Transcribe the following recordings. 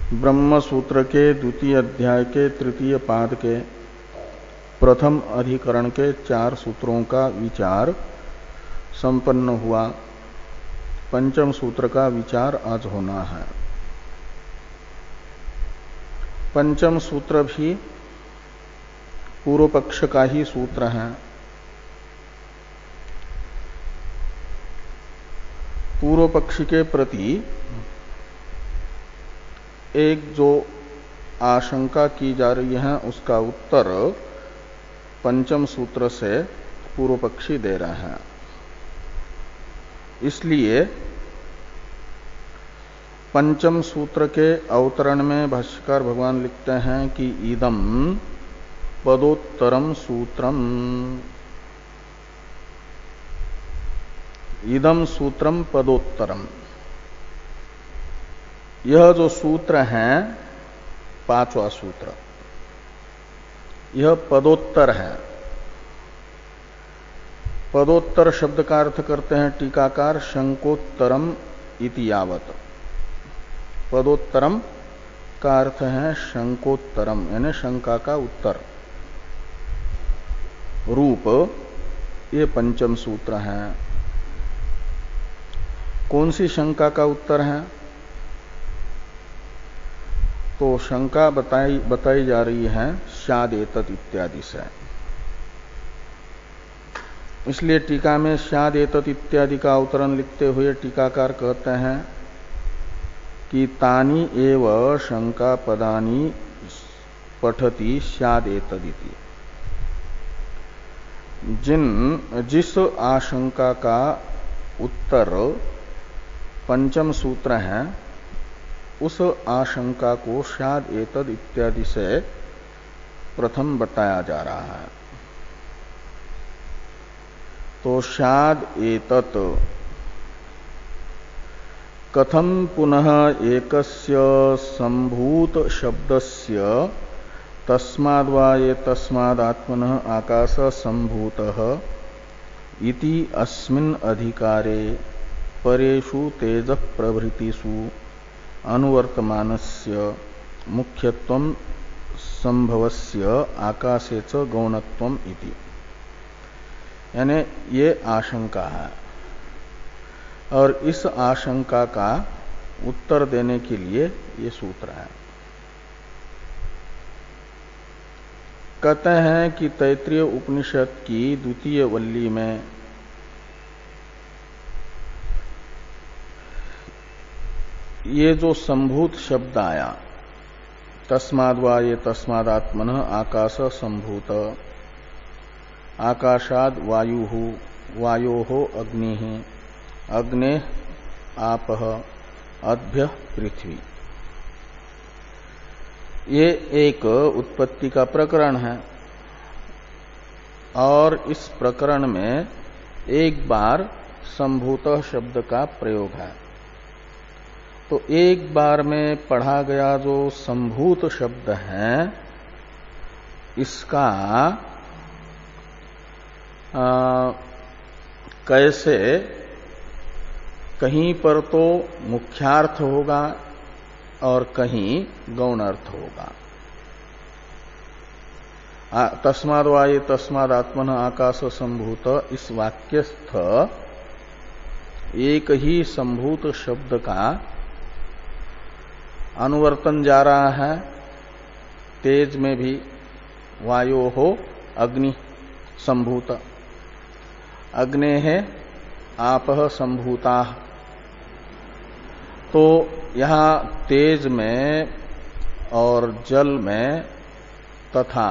ब्रह्म सूत्र के द्वितीय अध्याय के तृतीय पाद के प्रथम अधिकरण के 4 सूत्रों का विचार संपन्न हुआ। पंचम सूत्र का विचार आज होना है। पंचम सूत्र भी पूर्व पक्ष का ही सूत्र है। पूर्व पक्ष के प्रति एक जो आशंका की जा रही है उसका उत्तर पंचम सूत्र से पूर्व पक्षी दे रहे हैं। इसलिए पंचम सूत्र के अवतरण में भाष्यकार भगवान लिखते हैं कि इदम पदोत्तरम सूत्रम, इदम सूत्रम पदोत्तरम। यह जो सूत्र है पांचवा सूत्र, यह पदोत्तर है। पदोत्तर शब्द का अर्थ करते हैं टीकाकार शंकोत्तरम इति यावत। पदोत्तरम का अर्थ है शंकोत्तरम, यानी शंका का उत्तर रूप। ये पंचम सूत्र है। कौन सी शंका का उत्तर है? तो शंका बताई जा रही है स्याद् एतत् इत्यादि से। इसलिए टीका में स्याद् एतत् इत्यादि का अवतरण लिखते हुए टीकाकार कहते हैं कि तानि एव शंका पदानि पठति स्याद् एतदिति। जिस आशंका का उत्तर पंचम सूत्र है उस आशंका को स्याद् एतद् इत्यादि से प्रथम बताया जा रहा है। तो स्याद् एतत् कथम पुनः एकस्य संभूत शब्दस्य तस्माद् वा ये तस्माद् आत्मनः आकाश संभूतः इति अस्मिन् अधिकारे परेषु तेज प्रभृतिषु अनुवर्तमानस्य मुख्यत्वं संभवस्य आकाशे च गौणत्वम् इति। यानी ये आशंका है और इस आशंका का उत्तर देने के लिए ये सूत्र है। कहते हैं कि तैत्रीय उपनिषद की द्वितीय वल्ली में ये जो संभूत शब्द आया, तस्माद् वा ये तस्माद् आत्मनः आकाश संभूत, आकाशाद् वायुः, वायोः अग्निः, अग्नेः आपः, अद्भ्यः पृथ्वी। ये एक उत्पत्ति का प्रकरण है और इस प्रकरण में एक बार संभूत शब्द का प्रयोग है। तो एक बार में पढ़ा गया जो संभूत शब्द है इसका कैसे कहीं पर तो मुख्यार्थ होगा और कहीं गौण अर्थ होगा। तस्माद् वा ये तस्माद् आत्मनः आकाश संभूत, इस वाक्यस्थ एक ही संभूत शब्द का अनुवर्तन जा रहा है। तेज में भी वायो हो अग्नि संभूत, अग्ने है आपः संभूता। तो यहाँ तेज में और जल में तथा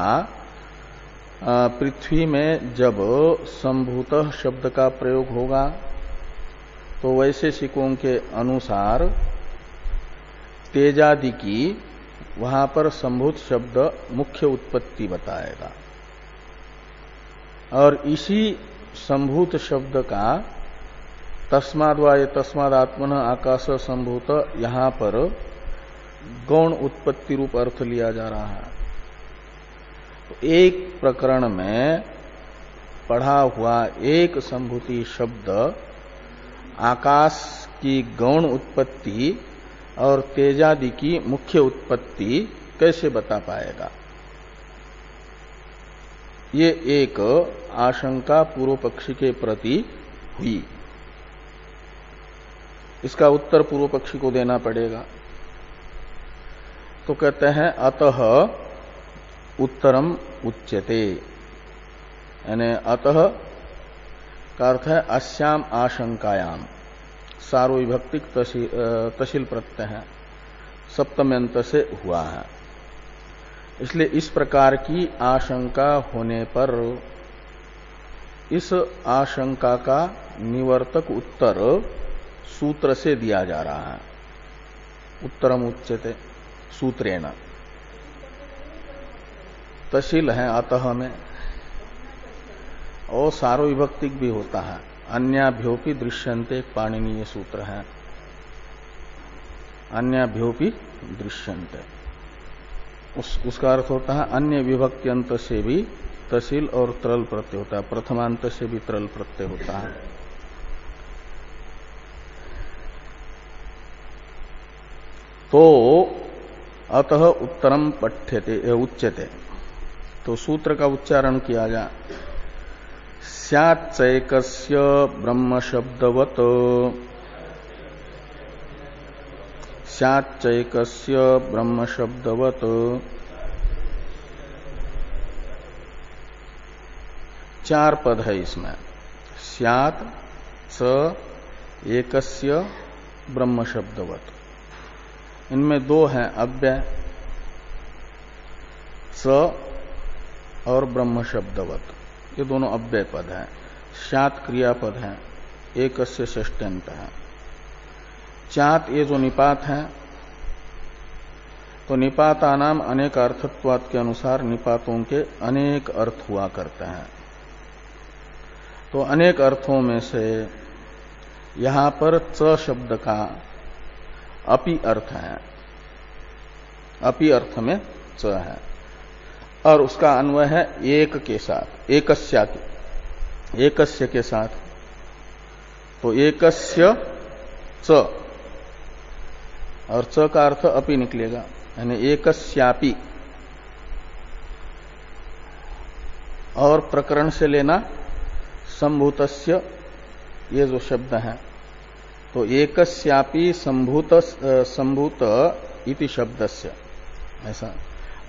पृथ्वी में जब संभूत शब्द का प्रयोग होगा तो वैशेषिकों के अनुसार तेजादि की वहां पर संभूत शब्द मुख्य उत्पत्ति बताएगा और इसी संभूत शब्द का तस्माद् वा ये तस्माद् आत्मनः आकाश संभूत यहां पर गौण उत्पत्ति रूप अर्थ लिया जा रहा है। तो एक प्रकरण में पढ़ा हुआ एक संभूति शब्द आकाश की गौण उत्पत्ति और तेजादि की मुख्य उत्पत्ति कैसे बता पाएगा? ये एक आशंका पूर्व पक्षी के प्रति हुई। इसका उत्तर पूर्व पक्षी को देना पड़ेगा। तो कहते हैं अतः उत्तरम उच्यते, यानी अतः का अर्थ है अस्याम आशंकायाम, सार्वविभक्तिक तशील प्रत्यय है, सप्तम्यंत से हुआ है। इसलिए इस प्रकार की आशंका होने पर इस आशंका का निवर्तक उत्तर सूत्र से दिया जा रहा है। उत्तरम उच्यते सूत्रेण, तशील है अतः में, और सार्वविभक्तिक भी होता है। अन्याभ्योपि दृश्यन्ते एक पाणिनीय सूत्र है, अन्याभ्योपि दृश्यन्ते, उसका अर्थ होता है अन्य विभक्ति अंत से भी तशील और तरल प्रत्यय होता है, प्रथमांत से भी तरल प्रत्यय होता है। तो अतः उत्तरम पठ्यते उच्यते, तो सूत्र का उच्चारण किया जाए। स्याच्चैकस्य ब्रह्म शब्दवत्, स्याच्चैकस्य ब्रह्म शब्दवत्, चार पद है इसमें। स्यात् च एकस्य ब्रह्म शब्दवत्, इनमें दो हैं अव्यय, स और ब्रह्म शब्दवत्, ये दोनों अव्यय पद हैं। स्यात् क्रियापद है, एकस्य षष्ट्यंत है। चात ये जो निपात है, तो निपाता नाम अनेक अर्थत्वात् के अनुसार निपातों के अनेक अर्थ हुआ करते हैं। तो अनेक अर्थों में से यहां पर च शब्द का अपि अर्थ है, अपि अर्थ में च है, और उसका अन्वय है एक के साथ, एकस्य के साथ। तो एकस्य च, और च का अर्थ अपि निकलेगा, यानी एकस्यापि। और प्रकरण से लेना संभूतस्य, ये जो शब्द है, तो एकस्यापि संभूत इति शब्दस्य, ऐसा।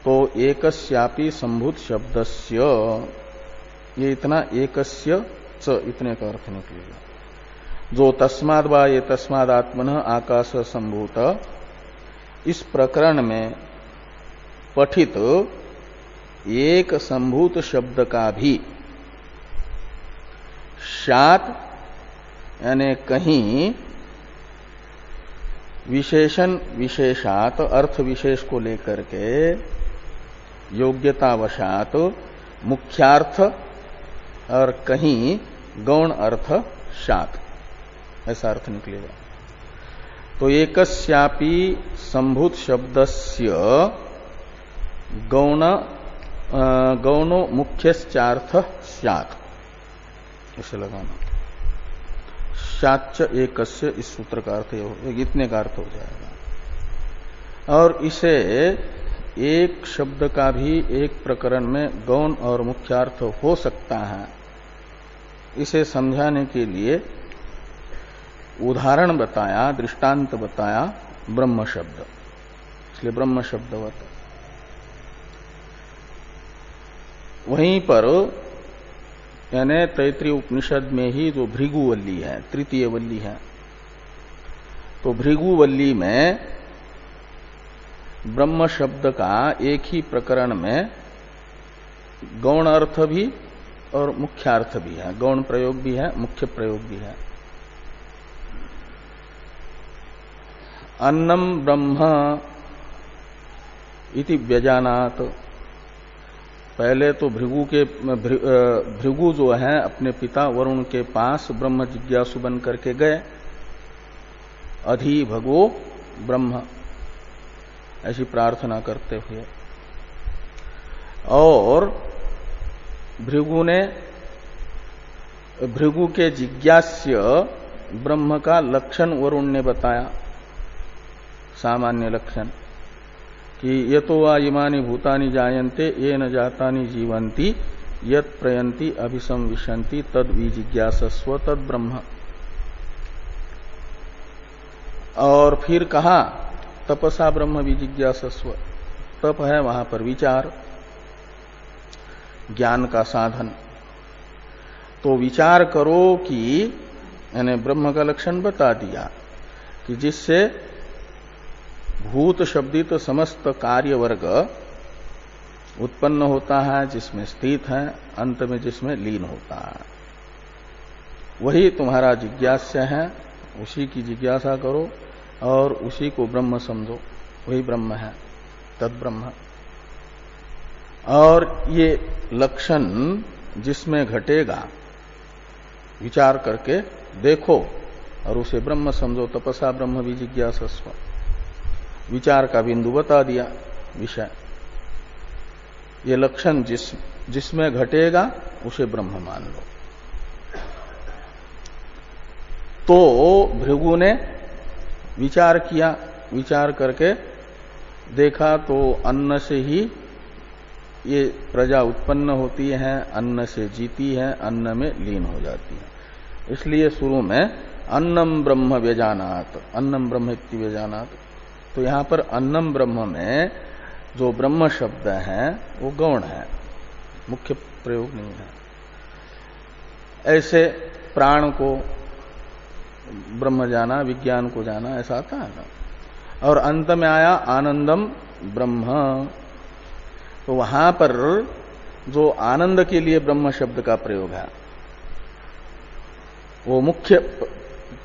तो एकस्यापि संभूत शब्दस्य, ये इतना एकस्य च इतने का अर्थ निकलेगा। जो तस्माद् वा ये तस्मादात्मनः आकाश संभूत, इस प्रकरण में पठित एक संभूत शब्द का भी स्यात् यानी कहीं विशेषण विशेषात अर्थ विशेष को लेकर के योग्यतावशात मुख्यार्थ और कहीं गौण अर्थ शात, ऐसा अर्थ निकलेगा। तो एकस्यापि संभूत शब्दस्य गौणो मुख्यश्चार्थ स्यात्, इसे लगाना। शाच एकस्य, इस सूत्र का अर्थ इतने का अर्थ हो जाएगा। और इसे एक शब्द का भी एक प्रकरण में गौण और मुख्यार्थ हो सकता है, इसे समझाने के लिए उदाहरण बताया, दृष्टांत बताया ब्रह्म शब्द, इसलिए ब्रह्म शब्दवत। वहीं पर यानी तैत्रीय उपनिषद में ही जो भृगुवल्ली है, तृतीय वल्ली है, तो भृगुवल्ली में ब्रह्म शब्द का एक ही प्रकरण में गौण अर्थ भी और मुख्यार्थ भी है, गौण प्रयोग भी है, मुख्य प्रयोग भी है। अन्नम ब्रह्म इति व्यजानात, पहले तो भृगु जो है अपने पिता वरुण के पास ब्रह्म जिज्ञासु बन करके गए, अधि भगवो ब्रह्म, ऐसी प्रार्थना करते हुए। और भृगु के जिज्ञास्य ब्रह्म का लक्षण वरुण ने बताया, सामान्य लक्षण कि यतो वा इमानि भूतानि जायन्ते ये न जातानि जीवन्ति यत् प्रयन्ति अभिसंविशन्ति तद विजिज्ञासस्व तद ब्रह्म। और फिर कहा तपसा ब्रह्म विजिज्ञासस्व। तप है वहां पर विचार, ज्ञान का साधन। तो विचार करो कि यानी ब्रह्म का लक्षण बता दिया कि जिससे भूत शब्दित समस्त कार्य वर्ग उत्पन्न होता है, जिसमें स्थित है, अंत में जिसमें लीन होता है, वही तुम्हारा जिज्ञास्य है। उसी की जिज्ञासा करो और उसी को ब्रह्म समझो, वही ब्रह्म है, तद ब्रह्म। और ये लक्षण जिसमें घटेगा विचार करके देखो और उसे ब्रह्म समझो। तपसा ब्रह्म विजिज्ञासस्व, विचार का बिंदु बता दिया विषय। ये लक्षण जिसमें घटेगा उसे ब्रह्म मान लो। तो भृगु ने विचार किया, विचार करके देखा तो अन्न से ही ये प्रजा उत्पन्न होती है, अन्न से जीती है, अन्न में लीन हो जाती है। इसलिए शुरू में अन्नम ब्रह्म व्यजानात, अन्नम ब्रह्म इति व्यजानात। तो यहां पर अन्नम ब्रह्म में जो ब्रह्म शब्द है वो गौण है, मुख्य प्रयोग नहीं है। ऐसे प्राण को ब्रह्म जाना, विज्ञान को जाना, ऐसा आता है ना। और अंत में आया आनंदम ब्रह्म। तो वहां पर जो आनंद के लिए ब्रह्म शब्द का प्रयोग है वो मुख्य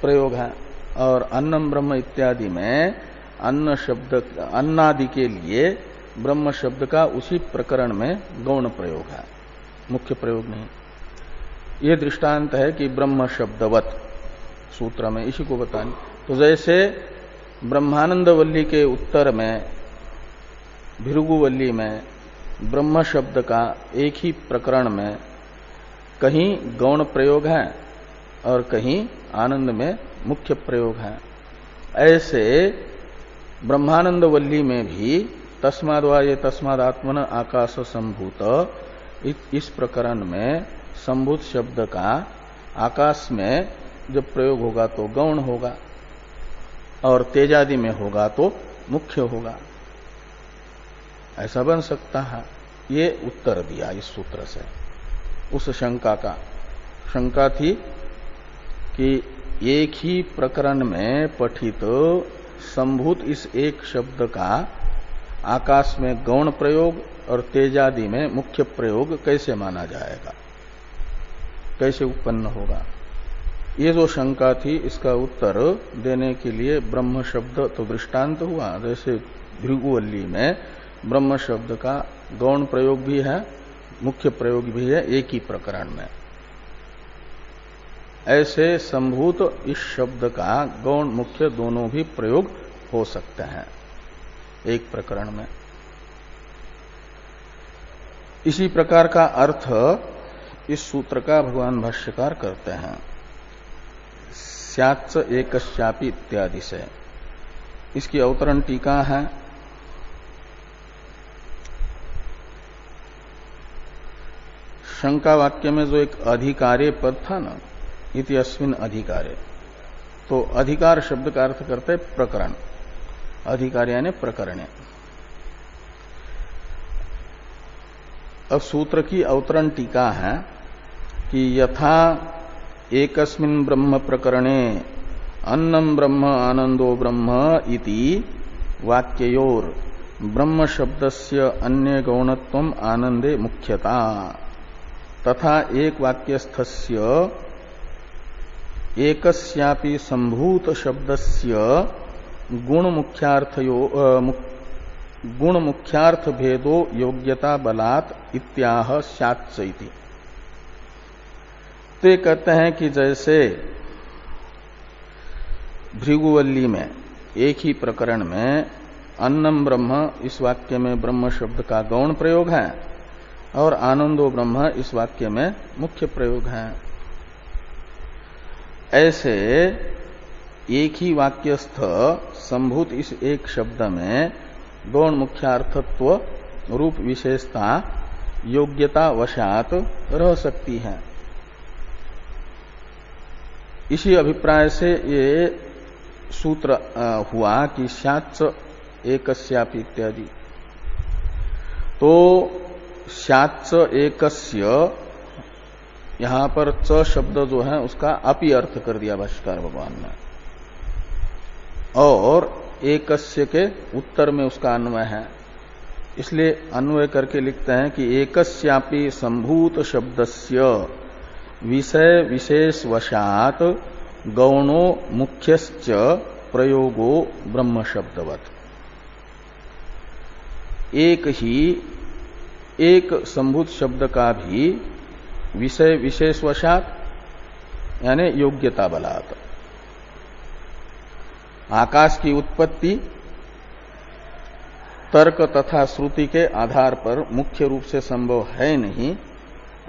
प्रयोग है। और अन्नम ब्रह्म इत्यादि में अन्न शब्द, अन्नादि के लिए ब्रह्म शब्द का उसी प्रकरण में गौण प्रयोग है, मुख्य प्रयोग नहीं। ये दृष्टांत है कि ब्रह्म शब्दवत सूत्र में इसी को बताने। तो जैसे ब्रह्मानंद वल्ली के उत्तर में भृगुवल्ली में ब्रह्म शब्द का एक ही प्रकरण में कहीं गौण प्रयोग है और कहीं आनंद में मुख्य प्रयोग है, ऐसे ब्रह्मानंद वल्ली में भी तस्माद्वा ये तस्मादात्मन आकाश संभूत, इस प्रकरण में संभूत शब्द का आकाश में जब प्रयोग होगा तो गौण होगा और तेजादि में होगा तो मुख्य होगा। ऐसा बन सकता है। ये उत्तर दिया इस सूत्र से उस शंका का। शंका थी कि एक ही प्रकरण में पठित संभूत इस एक शब्द का आकाश में गौण प्रयोग और तेजादि में मुख्य प्रयोग कैसे माना जाएगा, कैसे उत्पन्न होगा। ये जो शंका थी इसका उत्तर देने के लिए ब्रह्म शब्द तो दृष्टांत हुआ। जैसे भृगुवल्ली में ब्रह्म शब्द का गौण प्रयोग भी है, मुख्य प्रयोग भी है एक ही प्रकरण में। ऐसे संभूत इस शब्द का गौण मुख्य दोनों भी प्रयोग हो सकते हैं एक प्रकरण में। इसी प्रकार का अर्थ इस सूत्र का भगवान भाष्यकार करते हैं स्याच्च एकस्यापि इत्यादि से। इसकी अवतरण टीका है। शंका वाक्य में जो एक अधिकारे पद था ना, इति अस्मिन अधिकारे, तो अधिकार शब्द का अर्थ करते प्रकरण, अधिकार यानी प्रकरण। अब सूत्र की अवतरण टीका है कि यथा एकस्मिन् ब्रह्म प्रकरणे अन्नम ब्रह्म आनंदो ब्रह्म इति वाक्ययोर ब्रह्म शब्दस्य अन्य गौणत्वम आनंदे मुख्यता तथा एक वाक्यस्थस्य एकस्यापि संभूत शब्दस्य गुण मुख्यार्थ भेदो योग्यता बलात् इत्याह स्याच्च इति। तो ये कहते हैं कि जैसे भृगुवल्ली में एक ही प्रकरण में अन्नम ब्रह्म इस वाक्य में ब्रह्म शब्द का गौण प्रयोग है और आनंदो ब्रह्म इस वाक्य में मुख्य प्रयोग है। ऐसे एक ही वाक्यस्थ संभूत इस एक शब्द में गौण मुख्यार्थत्व रूप विशेषता योग्यता वशात रह सकती है। इसी अभिप्राय से ये सूत्र हुआ कि स्याच्च एकस्यापि इत्यादि। तो स्याच्च एकस्य यहां पर च शब्द जो है उसका अपि अर्थ कर दिया भाष्यकार भगवान ने, और एकस्य के उत्तर में उसका अन्वय है, इसलिए अन्वय करके लिखते हैं कि एकस्यापि संभूत शब्दस्य विषय विशेष वशात गौणो मुख्यश्च प्रयोगो ब्रह्म शब्दवत्। एक संभूत शब्द का भी विषय विशेष वशात यानी योग्यता बलात् आकाश की उत्पत्ति तर्क तथा श्रुति के आधार पर मुख्य रूप से संभव है नहीं,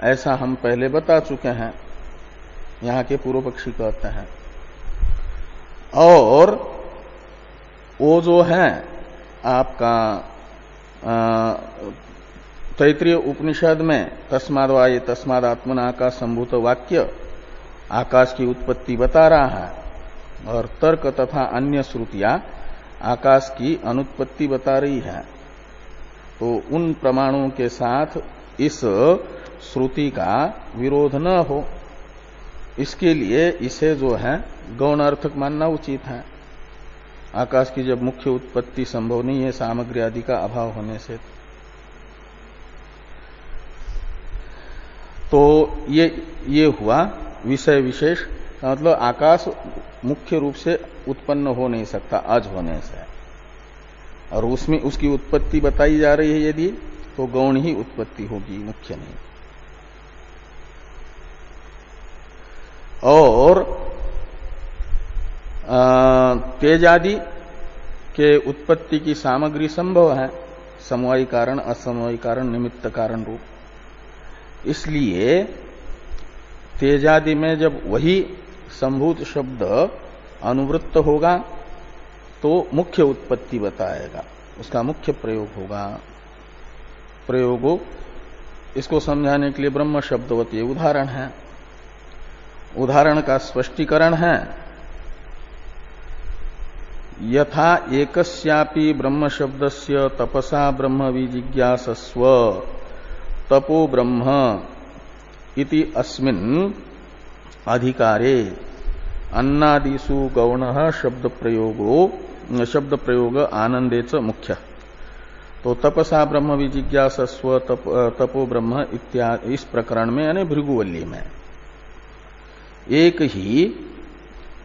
ऐसा हम पहले बता चुके हैं, यहां के पूर्व पक्षी कहते हैं। और वो जो है आपका तैत्रीय उपनिषद में तस्माद्वाये तस्मादात्मन आकाश संभूत वाक्य आकाश की उत्पत्ति बता रहा है, और तर्क तथा अन्य श्रुतियां आकाश की अनुत्पत्ति बता रही है। तो उन प्रमाणों के साथ इस श्रुति का विरोध न हो, इसके लिए इसे जो है गौण अर्थक मानना उचित है। आकाश की जब मुख्य उत्पत्ति संभव नहीं है सामग्री आदि का अभाव होने से, तो ये हुआ विषय विशेष का मतलब आकाश मुख्य रूप से उत्पन्न हो नहीं सकता अज होने से, और उसमें उसकी उत्पत्ति बताई जा रही है यदि, तो गौण ही उत्पत्ति होगी, मुख्य नहीं। और तेजादि के उत्पत्ति की सामग्री संभव है, समवायी कारण असमवायी कारण निमित्त कारण रूप, इसलिए तेजादि में जब वही संभूत शब्द अनुवृत्त होगा तो मुख्य उत्पत्ति बताएगा, उसका मुख्य प्रयोग होगा। प्रयोगो इसको समझाने के लिए ब्रह्म शब्दवत ये उदाहरण है। उदाहरण का स्पष्टीकरण है, यथा एकस्यापि ब्रह्म शब्दस्य तपसा ब्रह्म विजिज्ञासस्व तपो ब्रह्म इति अस्मिन् अधिकारे अन्नादिषु गौणः शब्द प्रयोग आनंदे च मुख्य। तो तपसा ब्रह्म विजिज्ञासस्व तपो ब्रह्म इत्यादि इस प्रकरण में यानी भृगुवल्ली में एक ही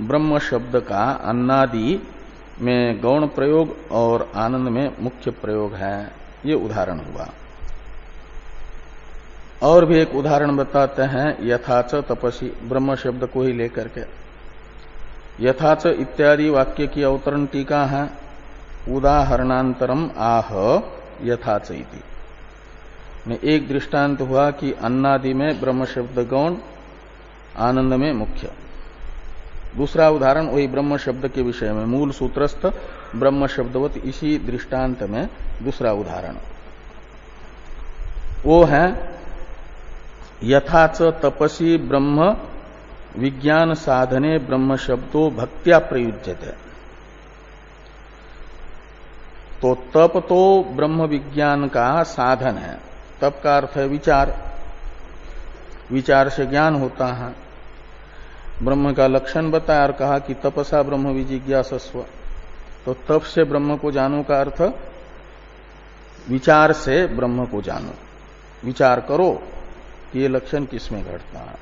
ब्रह्म शब्द का अन्नादि में गौण प्रयोग और आनंद में मुख्य प्रयोग है, ये उदाहरण हुआ। और भी एक उदाहरण बताते हैं, यथाच तपसी ब्रह्म शब्द को ही लेकर के। यथाच इत्यादि वाक्य की अवतरण टीका है, उदाहरणांतरम आह यथाच इति। एक दृष्टांत हुआ कि अन्नादि में ब्रह्म शब्द गौण, आनंद में मुख्य। दूसरा उदाहरण वही ब्रह्म शब्द के विषय में, मूल सूत्रस्थ ब्रह्म शब्दवत इसी दृष्टांत में दूसरा उदाहरण वो है, यथाच तपसी ब्रह्म विज्ञान साधने ब्रह्म शब्दो भक्त्या प्रयुज्यते। तो तप तो ब्रह्म विज्ञान का साधन है, तप का अर्थ है विचार, विचार से ज्ञान होता है। ब्रह्म का लक्षण बताया और कहा कि तपसा ब्रह्म विजिज्ञासस्व, तो तप से ब्रह्म को जानो का अर्थ विचार से ब्रह्म को जानो, विचार करो कि ये लक्षण किसमें घटता है।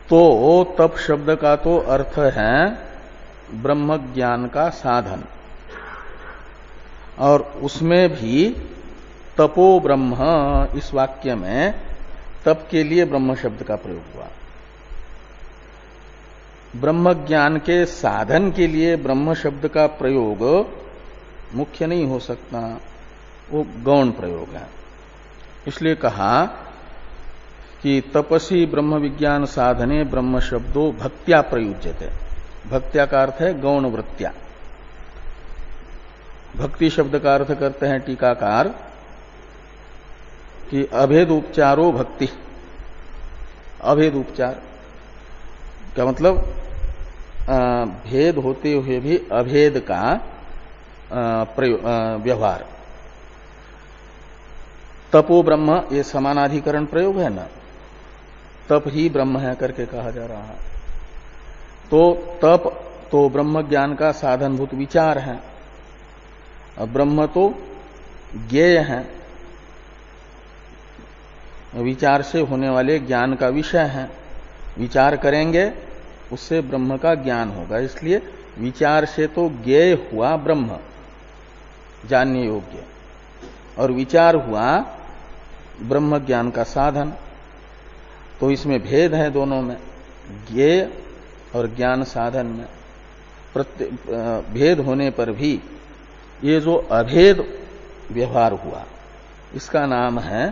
तो तप शब्द का तो अर्थ है ब्रह्म ज्ञान का साधन, और उसमें भी तपो ब्रह्म इस वाक्य में तप के लिए ब्रह्म शब्द का प्रयोग हुआ। ब्रह्म ज्ञान के साधन के लिए ब्रह्म शब्द का प्रयोग मुख्य नहीं हो सकता, वो गौण प्रयोग है। इसलिए कहा कि तपसी ब्रह्म विज्ञान साधने ब्रह्म शब्दो भक्त्या प्रयुज्यते। भक्त्या का अर्थ है गौण वृत्त्या। भक्ति शब्द का अर्थ करते हैं टीकाकार कि अभेद उपचारो भक्ति। अभेद उपचार का मतलब भेद होते हुए भी अभेद का व्यवहार। तपो ब्रह्म ये समानाधिकरण प्रयोग है ना, तप ही ब्रह्म है करके कहा जा रहा है। तो तप तो ब्रह्म ज्ञान का साधनभूत विचार है, और ब्रह्म तो ज्ञेय है, विचार से होने वाले ज्ञान का विषय है। विचार करेंगे उससे ब्रह्म का ज्ञान होगा, इसलिए विचार से तो ज्ञेय हुआ ब्रह्म जानने योग्य, और विचार हुआ ब्रह्म ज्ञान का साधन। तो इसमें भेद है दोनों में, ज्ञेय और ज्ञान साधन में। भेद होने पर भी ये जो अभेद व्यवहार हुआ इसका नाम है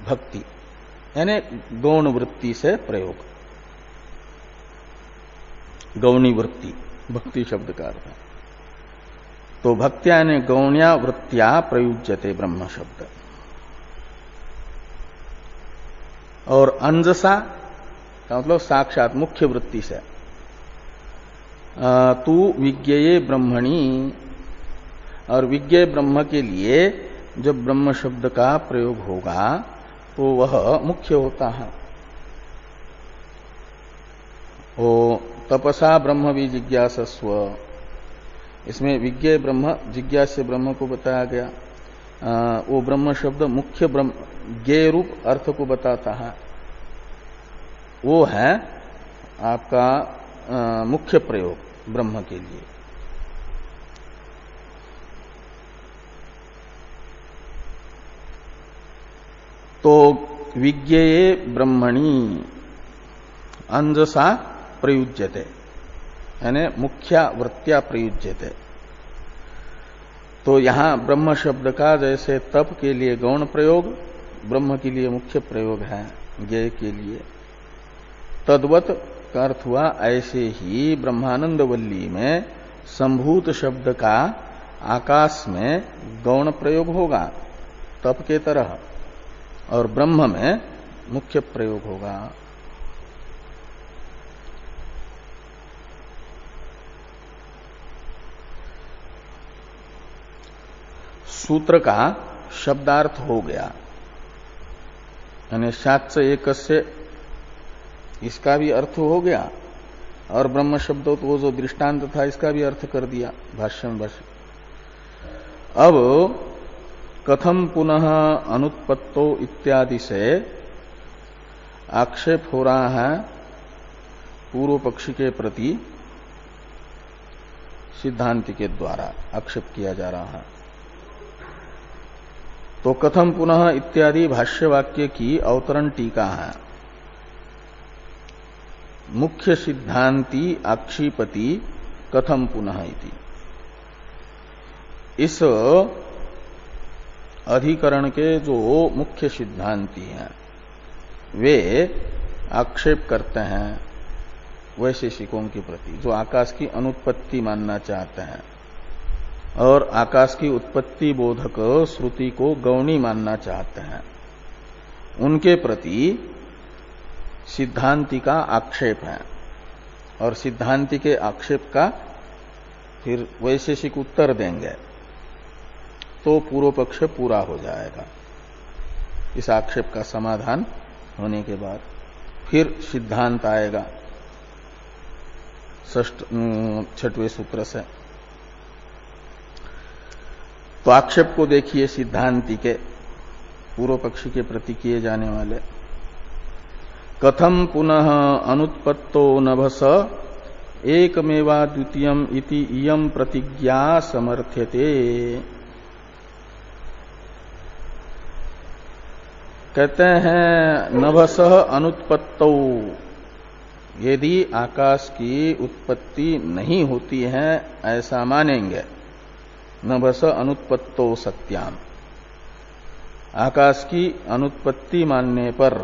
भक्ति, यानी गौण वृत्ति से प्रयोग। गौणी वृत्ति भक्ति शब्द का अर्थ है। तो भक्त्या यानी गौण्या वृत्त्या प्रयुज्यते ब्रह्म शब्द। और अंजसा का मतलब साक्षात मुख्य वृत्ति से। तू विज्ञेये ब्रह्मणि, और विज्ञेय ब्रह्म के लिए जब ब्रह्म शब्द का प्रयोग होगा तो वह मुख्य होता है। वो तपसा ब्रह्म विजिज्ञासस्व, इसमें विज्ञेय ब्रह्म जिज्ञास्य ब्रह्म को बताया गया। वो ब्रह्म शब्द मुख्य ब्रह्म ज्ञेय रूप अर्थ को बताता है, वो है आपका मुख्य प्रयोग ब्रह्म के लिए। तो विज्ञेये ब्रह्मणि अंजसा प्रयुज्यते, यानी मुख्या वृत्त्या प्रयुज्यते। तो यहां ब्रह्म शब्द का जैसे तप के लिए गौण प्रयोग, ब्रह्म के लिए मुख्य प्रयोग है ज्ञेय के लिए, तद्वत का अर्थ हुआ ऐसे ही ब्रह्मानंद वल्ली में संभूत शब्द का आकाश में गौण प्रयोग होगा तप के तरह, और ब्रह्म में मुख्य प्रयोग होगा। सूत्र का शब्दार्थ हो गया, यानी शाच्च एकस्य इसका भी अर्थ हो गया, और ब्रह्म शब्द तो वो जो दृष्टांत था इसका भी अर्थ कर दिया भाष्य में। बस अब कथम पुनः अनुत्पत्तो इत्यादि से आक्षेप हो रहा है पूर्व पक्षी के प्रति, सिद्धांति के द्वारा आक्षेप किया जा रहा है। तो कथम पुनः इत्यादि भाष्य वाक्य की अवतरण टीका है। मुख्य सिद्धांति आक्षिपति कथम पुनः इति, इस अधिकरण के जो मुख्य सिद्धांति हैं वे आक्षेप करते हैं वैशेषिकों के प्रति, जो आकाश की अनुत्पत्ति मानना चाहते हैं और आकाश की उत्पत्ति बोधक श्रुति को गौणी मानना चाहते हैं। उनके प्रति सिद्धांति का आक्षेप है, और सिद्धांति के आक्षेप का फिर वैशेषिक उत्तर देंगे तो पूर्व पक्ष पूरा हो जाएगा। इस आक्षेप का समाधान होने के बाद फिर सिद्धांत आएगा छठवें सूत्र से। तो आक्षेप को देखिए सिद्धांति के पूर्व पक्षी के प्रति किए जाने वाले। कथम पुनः अनुत्पत्तो नभस एकमेवा द्वितीयम इति इयं प्रतिज्ञा समर्थ्यते। कहते हैं नभस अनुत्पत्तो, यदि आकाश की उत्पत्ति नहीं होती है ऐसा मानेंगे, नभस अनुत्पत्तो सत्याम, आकाश की अनुत्पत्ति मानने पर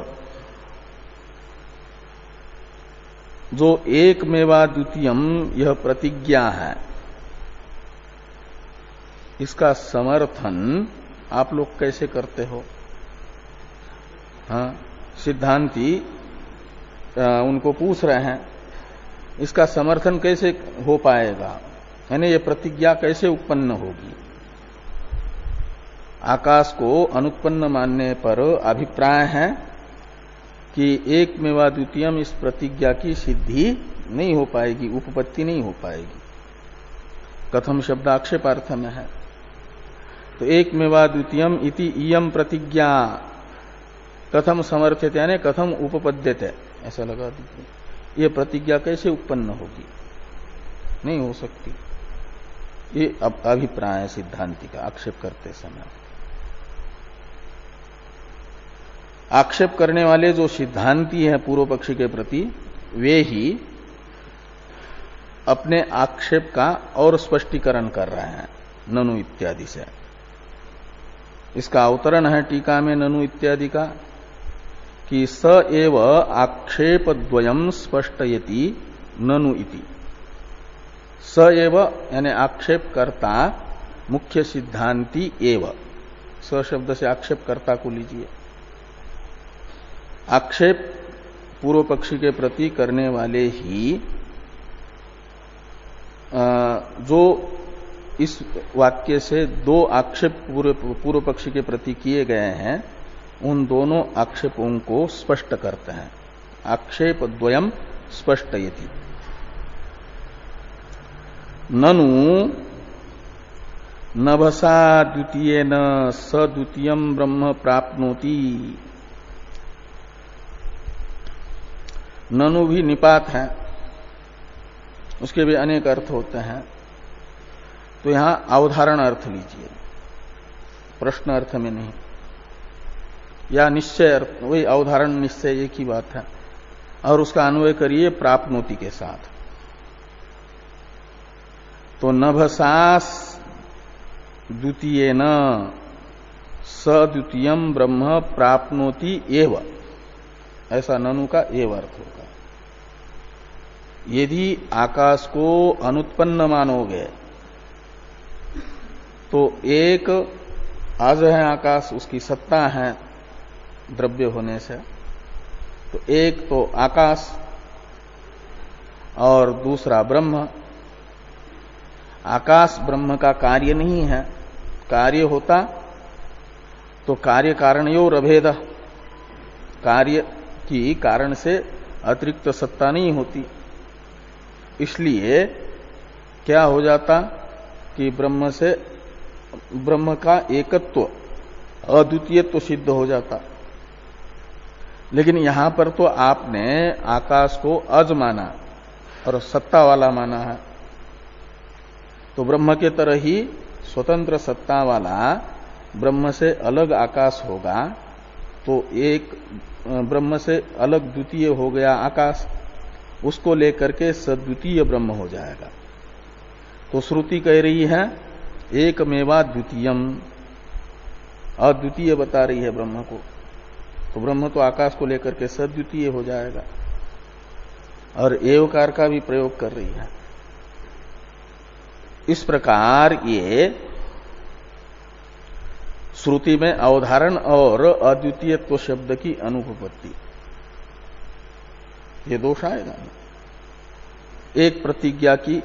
जो एकमेवा द्वितीयम यह प्रतिज्ञा है, इसका समर्थन आप लोग कैसे करते हो? हाँ, सिद्धांती उनको पूछ रहे हैं, इसका समर्थन कैसे हो पाएगा, यानी ये प्रतिज्ञा कैसे उत्पन्न होगी? आकाश को अनुत्पन्न मानने पर अभिप्राय है कि एकमेवा द्वितीयम इस प्रतिज्ञा की सिद्धि नहीं हो पाएगी, उपपत्ति नहीं हो पाएगी। कथम शब्द आक्षेपार्थ में है। तो एकमेवा द्वितीयम इति इयम प्रतिज्ञा कथम समर्थ्यते, यानी कथम उपपद्यते, ऐसा लगा दीजिए। ये प्रतिज्ञा कैसे उत्पन्न होगी? नहीं हो सकती। ये अभिप्राय है सिद्धांति का आक्षेप करते समय। आक्षेप करने वाले जो सिद्धांती हैं पूर्व पक्षी के प्रति, वे ही अपने आक्षेप का और स्पष्टीकरण कर रहे हैं ननु इत्यादि से। इसका अवतरण है टीका में ननु इत्यादि का कि स एव आक्षेप द्वयम स्पष्टयति ननु इति। स एव यानी आक्षेपकर्ता मुख्य सिद्धांति एव, स शब्द से आक्षेपकर्ता को लीजिए। आक्षेप पूर्व पक्षी के प्रति करने वाले ही जो इस वाक्य से दो आक्षेप पूर्व पक्षी के प्रति किए गए हैं, उन दोनों आक्षेपों को स्पष्ट करते हैं। आक्षेप द्वयम स्पष्टयति। ननु नभसा द्वितीयेन स द्वितीयं ब्रह्म प्राप्नोति। ननु भी निपात है, उसके भी अनेक अर्थ होते हैं। तो यहां अवधारण अर्थ लीजिए, प्रश्न अर्थ में नहीं, या निश्चय अर्थ, वही अवधारण निश्चय एक ही बात है। और उसका अन्वय करिए प्राप्नोति के साथ। तो नभसास द्वितीयेन स द्वितीयम ब्रह्म प्राप्नोति एव, ऐसा ननु का एव अर्थ होगा। यदि आकाश को अनुत्पन्न मानोगे तो एक आज है आकाश, उसकी सत्ता है द्रव्य होने से, तो एक तो आकाश और दूसरा ब्रह्म। आकाश ब्रह्म का कार्य नहीं है, कार्य होता तो कार्य कारणयोर अभेद, कार्य की कारण से अतिरिक्त सत्ता नहीं होती। इसलिए क्या हो जाता कि ब्रह्म से ब्रह्म का एकत्व अद्वितीयत्व सिद्ध हो जाता। लेकिन यहां पर तो आपने आकाश को अज माना और सत्ता वाला माना है, तो ब्रह्म के तरह ही स्वतंत्र सत्ता वाला ब्रह्म से अलग आकाश होगा, तो एक ब्रह्म से अलग द्वितीय हो गया आकाश, उसको लेकर के सद्वितीय ब्रह्म हो जाएगा। तो श्रुति कह रही है एकमेवा द्वितीयम, अद्वितीय बता रही है ब्रह्म को, तो ब्रह्म तो आकाश को लेकर के सद्वितीय हो जाएगा। और एवकार का भी प्रयोग कर रही है। इस प्रकार ये श्रुति में अवधारण और अद्वितीयत्व शब्द की अनुपपत्ति, ये दोष आएगा। एक प्रतिज्ञा की,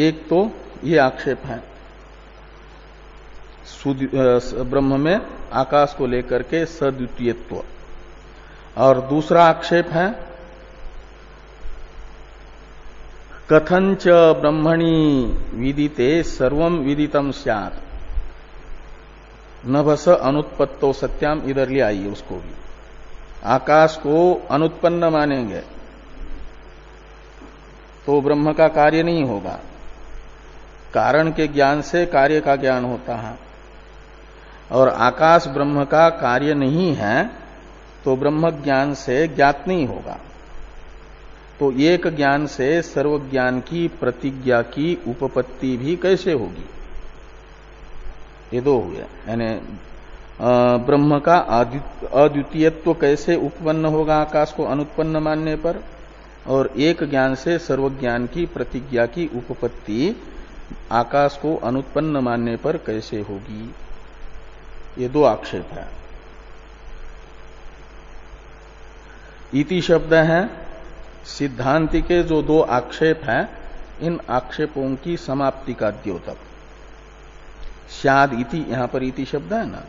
एक तो ये आक्षेप है ब्रह्म में आकाश को लेकर के सद्वितीयत्व, और दूसरा आक्षेप है कथंच ब्रह्मणि विदिते सर्वं विदितम स्यात् नभस अनुत्पत्तो सत्याम। इधर ले आइए उसको भी। आकाश को अनुत्पन्न मानेंगे तो ब्रह्म का कार्य नहीं होगा, कारण के ज्ञान से कार्य का ज्ञान होता है, और आकाश ब्रह्म का कार्य नहीं है तो ब्रह्म ज्ञान से ज्ञात नहीं होगा। तो एक ज्ञान से सर्व ज्ञान की प्रतिज्ञा की उपपत्ति भी कैसे होगी? ये दो हुए, यानी ब्रह्म का अद्वितीयत्व कैसे उत्पन्न होगा आकाश को अनुत्पन्न मानने पर, और एक ज्ञान से सर्वज्ञान की प्रतिज्ञा की उपपत्ति आकाश को अनुत्पन्न मानने पर कैसे होगी? ये दो आक्षेप है। इति शब्द है सिद्धांति के जो दो आक्षेप हैं, इन आक्षेपों की समाप्ति का द्योतक। स्याद इति, यहां पर इति शब्द है ना,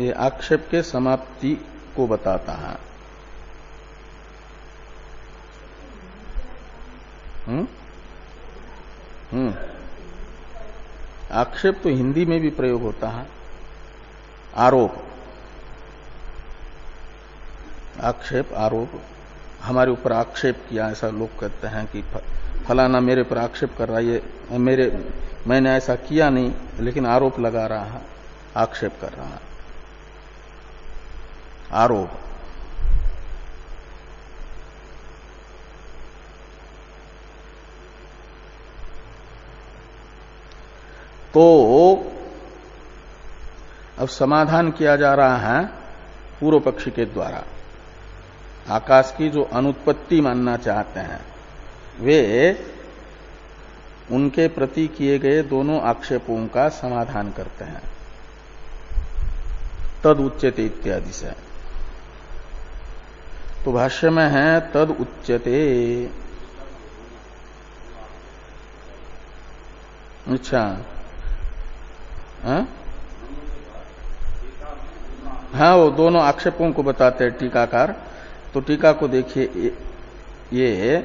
ये आक्षेप के समाप्ति को बताता है। आक्षेप तो हिंदी में भी प्रयोग होता है, आरोप। आक्षेप, आरोप, हमारे ऊपर आक्षेप किया, ऐसा लोग कहते हैं कि फलाना मेरे पर आक्षेप कर रहा है, ये मैंने ऐसा किया नहीं, लेकिन आरोप लगा रहा है, आक्षेप कर रहा है, आरोप। तो अब समाधान किया जा रहा है पूर्व पक्षी के द्वारा। आकाश की जो अनुत्पत्ति मानना चाहते हैं, वे उनके प्रति किए गए दोनों आक्षेपों का समाधान करते हैं तद उच्यते इत्यादि से। तो भाष्य में है तद उच्यते। अच्छा, हाँ, वो दोनों आक्षेपों को बताते हैं टीकाकार। तो टीका को देखिए, ये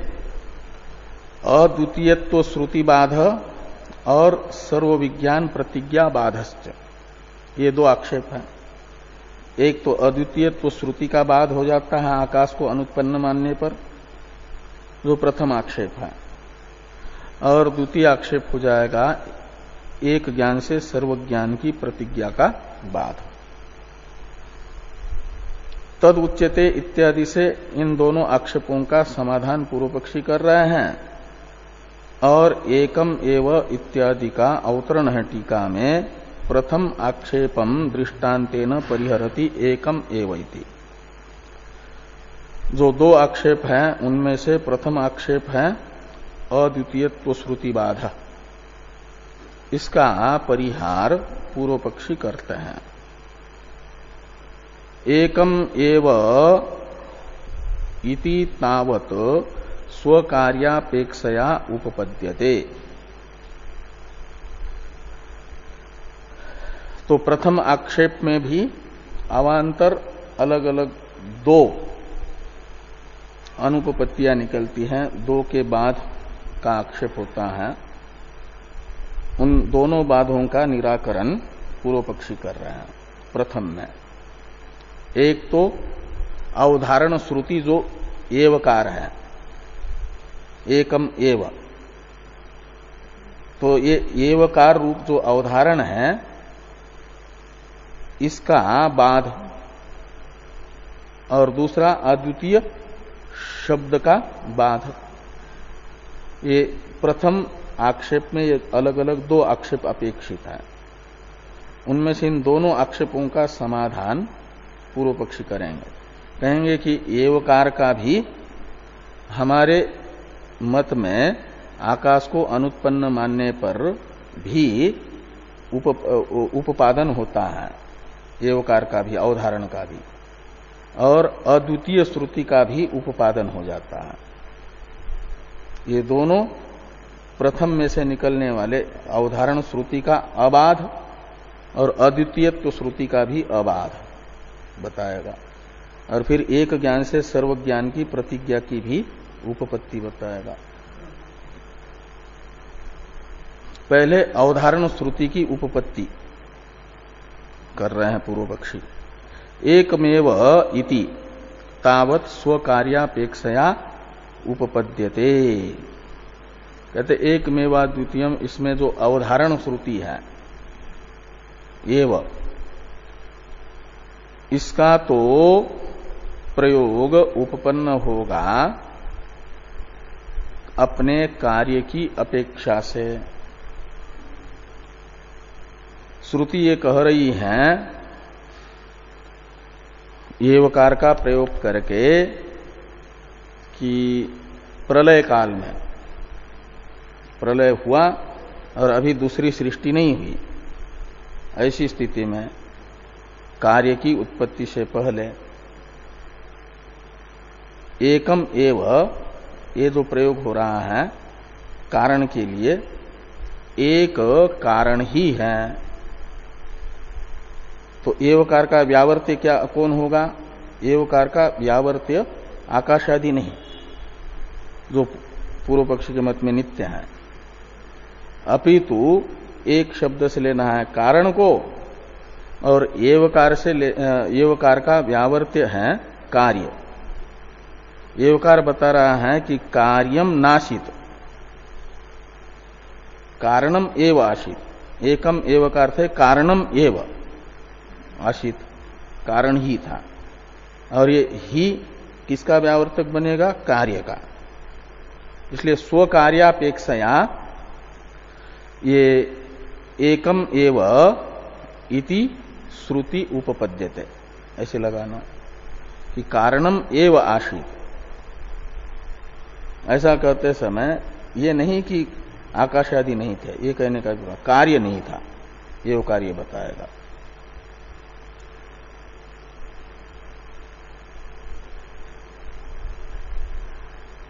अद्वितीयत्व श्रुति बाध और सर्वविज्ञान प्रतिज्ञा बाधश्च, ये दो आक्षेप हैं। एक तो अद्वितीयत्व श्रुति का बाध हो जाता है आकाश को अनुत्पन्न मानने पर, जो प्रथम आक्षेप है, और द्वितीय आक्षेप हो जाएगा एक ज्ञान से सर्वज्ञान की प्रतिज्ञा का बाध। तद उच्यते इत्यादि से इन दोनों आक्षेपों का समाधान पूर्व पक्षी कर रहे हैं, और एकम एव इत्यादि का अवतरण है टीका में। प्रथम आक्षेपम दृष्टांतेन परिहरति एकम एव इति। जो दो आक्षेप हैं उनमें से प्रथम आक्षेप है अद्वितीयत्व श्रुति बाध, इसका परिहार पूर्व पक्षी करते हैं। एकम एव इति तावत स्वकार्यापेक्षया उपपद्यते। तो प्रथम आक्षेप में भी अवान्तर अलग अलग दो अनुपपत्तियां निकलती हैं, दो के बाद का आक्षेप होता है। उन दोनों बाधों का निराकरण पूर्व पक्षी कर रहे हैं प्रथम में। एक तो अवधारण श्रुति जो एवकार है, एकम एव, तो ये एवकार रूप जो अवधारण है इसका बाध, और दूसरा अद्वितीय शब्द का बाध। ये प्रथम आक्षेप में ये अलग अलग दो आक्षेप अपेक्षित है। उनमें से इन दोनों आक्षेपों का समाधान पूर्व पक्षी करेंगे। कहेंगे कि एवकार का भी हमारे मत में आकाश को अनुत्पन्न मानने पर भी उपादान होता है, एवकार का भी, अवधारण का भी, और अद्वितीय श्रुति का भी उपादान हो जाता है। ये दोनों प्रथम में से निकलने वाले अवधारण श्रुति का अबाध और अद्वितीयत्व श्रुति का भी अबाध बताएगा, और फिर एक ज्ञान से सर्वज्ञान की प्रतिज्ञा की भी उपपत्ति बताएगा। पहले अवधारण श्रुति की उपपत्ति कर रहे हैं पूर्व पक्षी। एकमेव इति तावत स्वकार्यापेक्षया उपपद्यते। कहते एकमेवा द्वितीयम, इसमें जो अवधारण श्रुति है एव, इसका तो प्रयोग उपपन्न होगा अपने कार्य की अपेक्षा से। श्रुति ये कह रही है एवकार का प्रयोग करके कि प्रलय काल में प्रलय हुआ और अभी दूसरी सृष्टि नहीं हुई, ऐसी स्थिति में कार्य की उत्पत्ति से पहले एकम एव, ये जो प्रयोग हो रहा है कारण के लिए, एक कारण ही है। तो एवकार का व्यावर्त्य क्या कौन होगा? एवकार का व्यावर्त्य आकाश आदि नहीं, जो पूर्व पक्ष के मत में नित्य है, अपितु एक शब्द से लेना है कारण को, और एवकार का व्यावर्त्य है कार्य। एवकार बता रहा है कि कार्यम नाशित, कारणम एव आशित। एकम एव का अर्थ है कारणम एव आशित, कारण ही था। और ये ही किसका व्यावर्तक बनेगा? कार्य का। इसलिए स्व कार्यापेक्षया ये एकम एव इति श्रुति उपपद्यते, ऐसे लगाना कि कारणम एव आशित। ऐसा कहते समय ये नहीं कि आकाश आदि नहीं थे, ये कहने का कार्य नहीं था, ये वो कार्य बताएगा।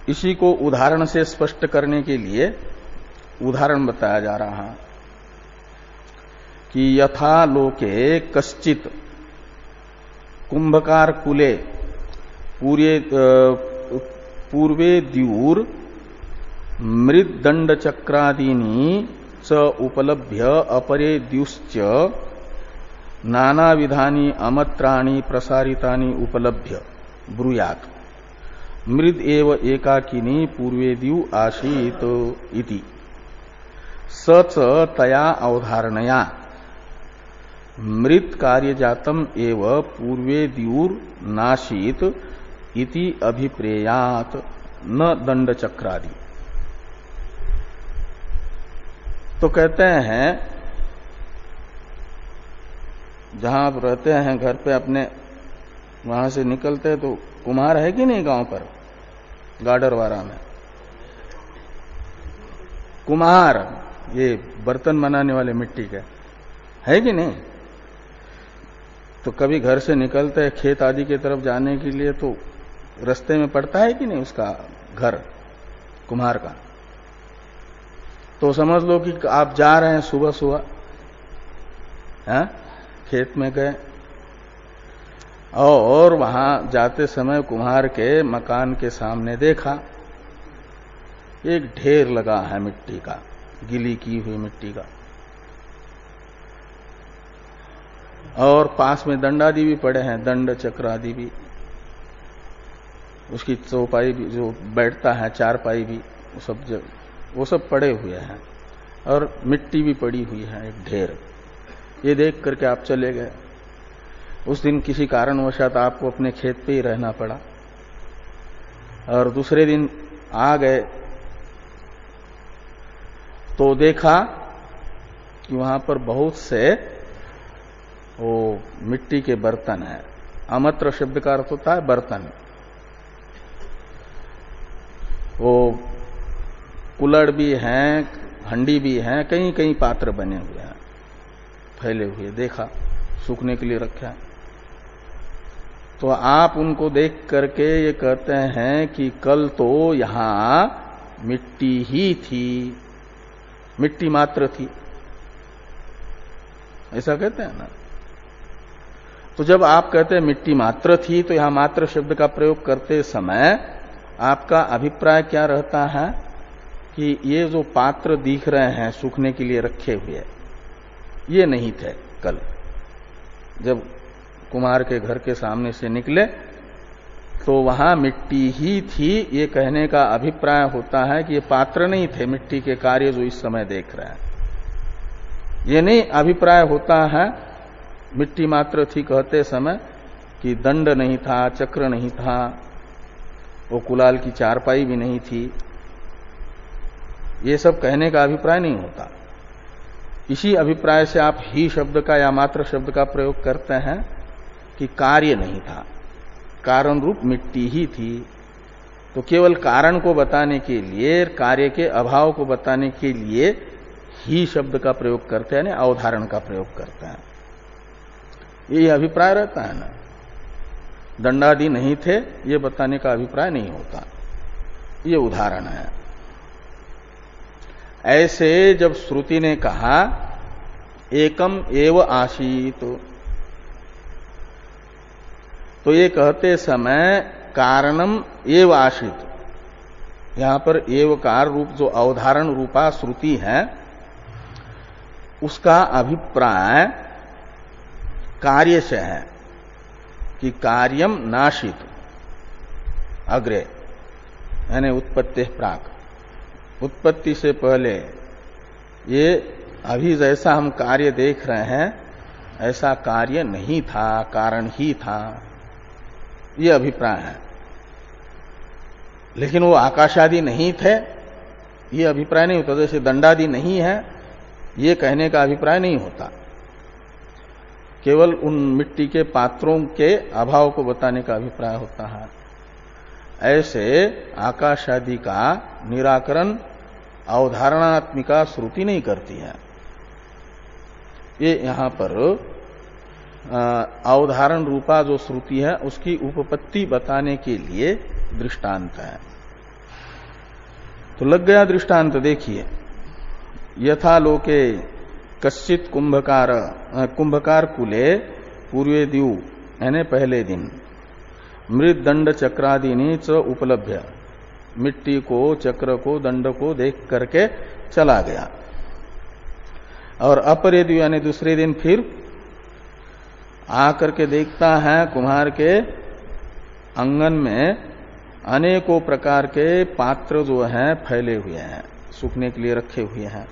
इसी को उदाहरण से स्पष्ट करने के लिए उदाहरण बताया जा रहा है कि यथा लोके कश्चित कुंभकार कुले पूर्वे द्यूर मृदंड चक्रादीनी च उपलभ्य अपरे द्युश्च नाना विधानी अमत्राणि प्रसारितानि उपलभ्य ब्रूयात् मृद एव एकाकिनी पूर्वे द्यू आसीत इति सच तया अवधारणया मृत कार्य जातम एव पूर्वे द्यूर नाशीत इति अभिप्रेयात न दंड चक्रादि। तो कहते हैं जहां आप रहते हैं घर पे अपने, वहां से निकलते हैं तो कुम्हार है कि नहीं गांव पर? गाडरवारा में कुम्हार, ये बर्तन बनाने वाले मिट्टी के, है कि नहीं? तो कभी घर से निकलते हैं खेत आदि की तरफ जाने के लिए तो रास्ते में पड़ता है कि नहीं उसका घर कुम्हार का? तो समझ लो कि आप जा रहे हैं सुबह सुबह, खेत में गए और वहां जाते समय कुम्हार के मकान के सामने देखा एक ढेर लगा है मिट्टी का, गीली की हुई मिट्टी का, और पास में दंड आदि भी पड़े हैं, दंड चक्र आदि भी, उसकी चौपाई भी जो बैठता है, चारपाई भी, वो सब पड़े हुए हैं, और मिट्टी भी पड़ी हुई है एक ढेर। ये देख करके आप चले गए। उस दिन किसी कारणवशात आपको अपने खेत पे ही रहना पड़ा, और दूसरे दिन आ गए तो देखा कि वहां पर बहुत से वो मिट्टी के बर्तन हैं। अमत्र शब्द का अर्थ होता है बर्तन। वो कुल्हड़ भी हैं, हंडी भी हैं, कई कई पात्र बने हुए हैं, फैले हुए, देखा सूखने के लिए रखा है। तो आप उनको देख करके ये कहते हैं कि कल तो यहां मिट्टी ही थी, मिट्टी मात्र थी, ऐसा कहते हैं ना। तो जब आप कहते हैं मिट्टी मात्र थी, तो यहां मात्र शब्द का प्रयोग करते समय आपका अभिप्राय क्या रहता है कि ये जो पात्र दिख रहे हैं सूखने के लिए रखे हुए, ये नहीं थे कल जब कुमार के घर के सामने से निकले, तो वहां मिट्टी ही थी, ये कहने का अभिप्राय होता है कि ये पात्र नहीं थे मिट्टी के कार्य जो इस समय देख रहे हैं। ये नहीं अभिप्राय होता है मिट्टी मात्र थी कहते समय कि दंड नहीं था, चक्र नहीं था, वो कुलाल की चारपाई भी नहीं थी, ये सब कहने का अभिप्राय नहीं होता। इसी अभिप्राय से आप ही शब्द का या मात्र शब्द का प्रयोग करते हैं कि कार्य नहीं था, कारण रूप मिट्टी ही थी। तो केवल कारण को बताने के लिए, कार्य के अभाव को बताने के लिए ही शब्द का प्रयोग करते हैं, अवधारण का प्रयोग करते हैं। ये अभिप्राय रहता है ना। दंडादि नहीं थे ये बताने का अभिप्राय नहीं होता। ये उदाहरण है। ऐसे जब श्रुति ने कहा एकम एव आसीत, तो ये कहते समय कारणम एव आसीत, यहां पर एवकार रूप जो अवधारण रूपा श्रुति है उसका अभिप्राय कार्य से है कि कार्यम नाशित अग्रे, यानी उत्पत्ति प्राक, उत्पत्ति से पहले ये अभी जैसा हम कार्य देख रहे हैं ऐसा कार्य नहीं था, कारण ही था, ये अभिप्राय है। लेकिन वो आकाशादि नहीं थे ये अभिप्राय नहीं होता। जैसे दंडादि नहीं है ये कहने का अभिप्राय नहीं होता। केवल उन मिट्टी के पात्रों के अभाव को बताने का अभिप्राय होता है। ऐसे आकाशादि का निराकरण अवधारणात्मिका श्रुति नहीं करती है। ये यहां पर अवधारण रूपा जो श्रुति है उसकी उपपत्ति बताने के लिए दृष्टांत है। तो लग गया दृष्टांत। देखिए, यथा लोके कश्चित कुंभकार कुले पूर्वे द्यू, यानी पहले दिन, मृद दंड चक्रादीनी च उपलभ्य, मिट्टी को, चक्र को, दंड को देख करके चला गया। और अपरे द्यू यानी दूसरे दिन फिर आकर के देखता है कुम्हार के आंगन में अनेकों प्रकार के पात्र जो हैं फैले हुए हैं, सूखने के लिए रखे हुए हैं।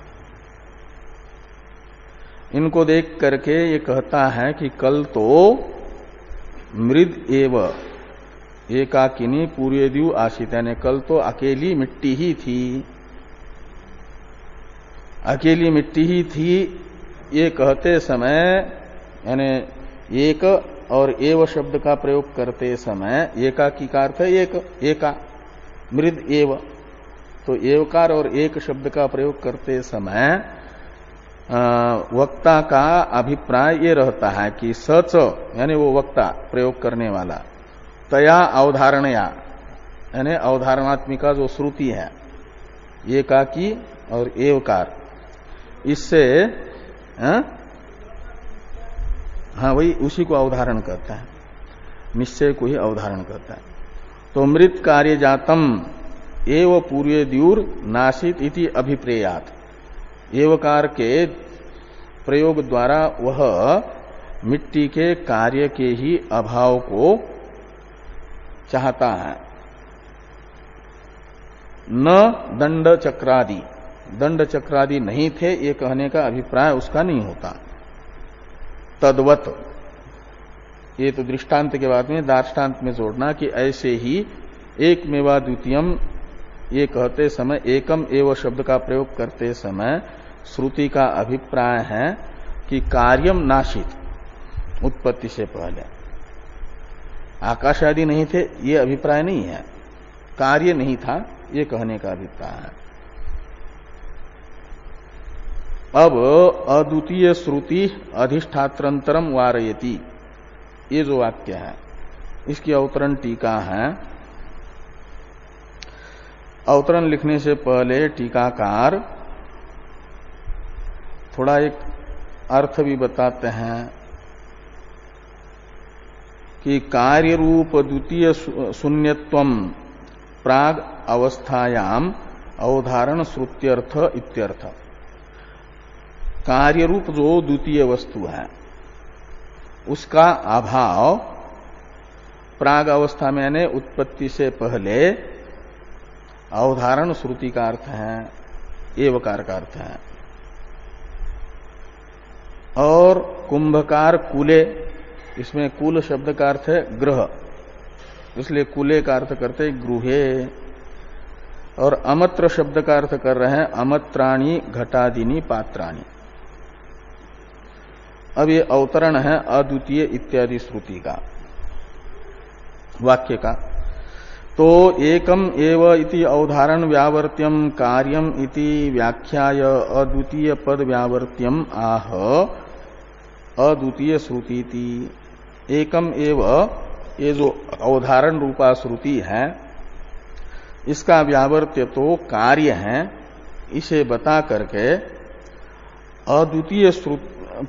इनको देख करके ये कहता है कि कल तो मृद एव एकाकिनी पूर्वेद्यु आशित, यानी कल तो अकेली मिट्टी ही थी, अकेली मिट्टी ही थी। ये कहते समय यानी एक और एव शब्द का प्रयोग करते समय एकाकी का अर्थ है एक, एका, मृद एव, तो एवकार और एक शब्द का प्रयोग करते समय वक्ता का अभिप्राय ये रहता है कि सच, यानी वो वक्ता प्रयोग करने वाला, तया अवधारणया, यानी अवधारणात्मिका जो श्रुति है एकाकी और एवकार, इससे हाँ वही उसी को अवधारण करता है, निश्चय को ही अवधारण करता है। तो मृत कार्य जातम एव पूर्वे द्यूर नासित इति अभिप्रेयात, एवकार के प्रयोग द्वारा वह मिट्टी के कार्य के ही अभाव को चाहता है। न दंड चक्रादि, दंड चक्रादि नहीं थे ये कहने का अभिप्राय उसका नहीं होता। तद्वत, ये तो दृष्टांत के बाद में दार्ष्टान्त में जोड़ना कि ऐसे ही एक मेवा द्वितीयम ये कहते समय, एकम एव शब्द का प्रयोग करते समय श्रुति का अभिप्राय है कि कार्यम नाशित, उत्पत्ति से पहले आकाश आदि नहीं थे ये अभिप्राय नहीं है, कार्य नहीं था ये कहने का अभिप्राय है। अब अद्वितीय श्रुति अधिष्ठात्रंतरम वारयति, ये जो वाक्य है इसकी अवतरण टीका है। अवतरण लिखने से पहले टीकाकार थोड़ा एक अर्थ भी बताते हैं कि कार्य रूप द्वितीय शून्यत्वम प्राग अवस्थायाम अवधारण श्रुत्यर्थ इत्यर्थ। कार्य रूप जो द्वितीय वस्तु है उसका अभाव प्राग अवस्था में यानी उत्पत्ति से पहले अवधारण श्रुति का अर्थ है, एवकार का अर्थ है। और कुंभकार कुले, इसमें कुल शब्द का अर्थ है ग्रह, इसलिए कुले का अर्थ करते हैं गृहे। और अमत्र शब्द का अर्थ कर रहे हैं अमत्राणी घटादिनी पात्राणी। अब ये अवतरण है अद्वितीय इत्यादि श्रुति का, वाक्य का। तो एकम एव इति अवधारण व्यावर्त्यम कार्यम इति व्याख्याय अद्वितीय पद व्यावर्त्यम आह अद्वितीय श्रुति। एकम एव ये जो अवधारण रूपा श्रुति है इसका व्यावर्त्य तो कार्य है, इसे बता करके अद्वितीय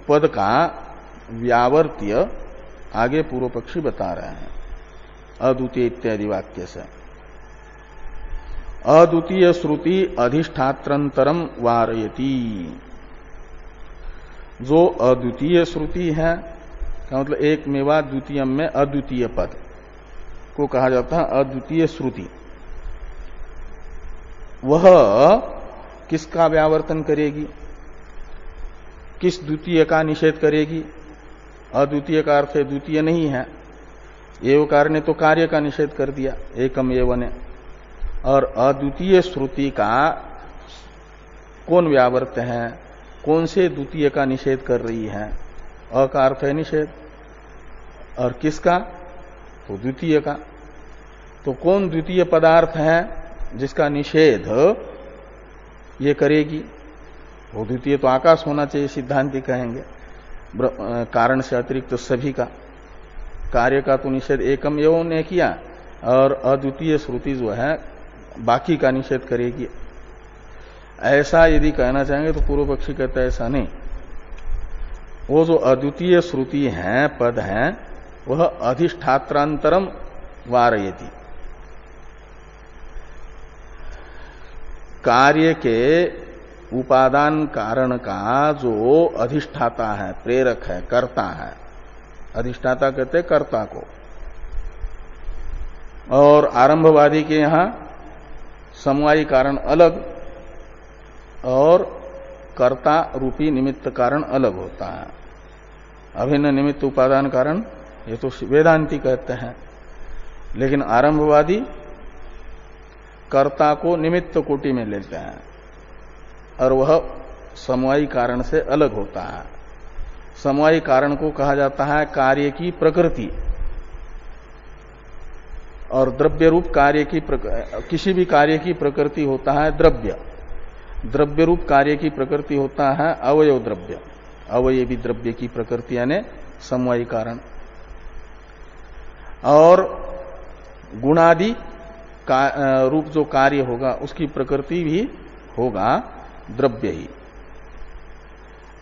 पद का व्यावर्त्य आगे पूर्व पक्षी बता रहे हैं अद्वितीय इत्यादि वाक्य से। अद्वितीय श्रुति अधिष्ठात्रंतरम वारयति। जो अद्वितीय श्रुति है का मतलब एक मेवा द्वितीय में अद्वितीय पद को कहा जाता है अद्वितीय श्रुति। वह किसका व्यावर्तन करेगी, किस द्वितीय का निषेध करेगी। अद्वितीय का अर्थ द्वितीय नहीं है, एवकार ने तो कार्य का निषेध कर दिया एकम एव ने, और अद्वितीय श्रुति का कौन व्यावर्त है, कौन से द्वितीय का निषेध कर रही है। अ का अर्थ है निषेध और किसका, तो द्वितीय का। तो कौन द्वितीय पदार्थ है जिसका निषेध ये करेगी। वो द्वितीय तो आकाश होना चाहिए सिद्धांति कहेंगे, कारण से अतिरिक्त सभी का। कार्य का तो निषेध एकम एवं ने किया और अद्वितीय श्रुति जो है बाकी का निषेध करेगी। ऐसा यदि कहना चाहेंगे तो पूर्व पक्षी कहता है ऐसा नहीं। वो जो अद्वितीय श्रुति है पद है वह अधिष्ठात्रांतरम वारयति। कार्य के उपादान कारण का जो अधिष्ठाता है, प्रेरक है, कर्ता है, अधिष्ठाता कहते हैं कर्ता को। और आरंभवादी के यहां समवायी कारण अलग और कर्ता रूपी निमित्त कारण अलग होता है। अभिन्न निमित्त उपादान कारण ये तो वेदांती कहते हैं, लेकिन आरंभवादी कर्ता को निमित्त कोटि में लेते हैं और वह समवायी कारण से अलग होता है। समवायी कारण को कहा जाता है कार्य की प्रकृति, और द्रव्य रूप कार्य की किसी भी कार्य की प्रकृति होता है द्रव्य। द्रव्य रूप कार्य की प्रकृति होता है अवयव द्रव्य, अवयवी द्रव्य की प्रकृति यानी समवायी कारण। और गुणादि रूप जो कार्य होगा उसकी प्रकृति भी होगा द्रव्य ही।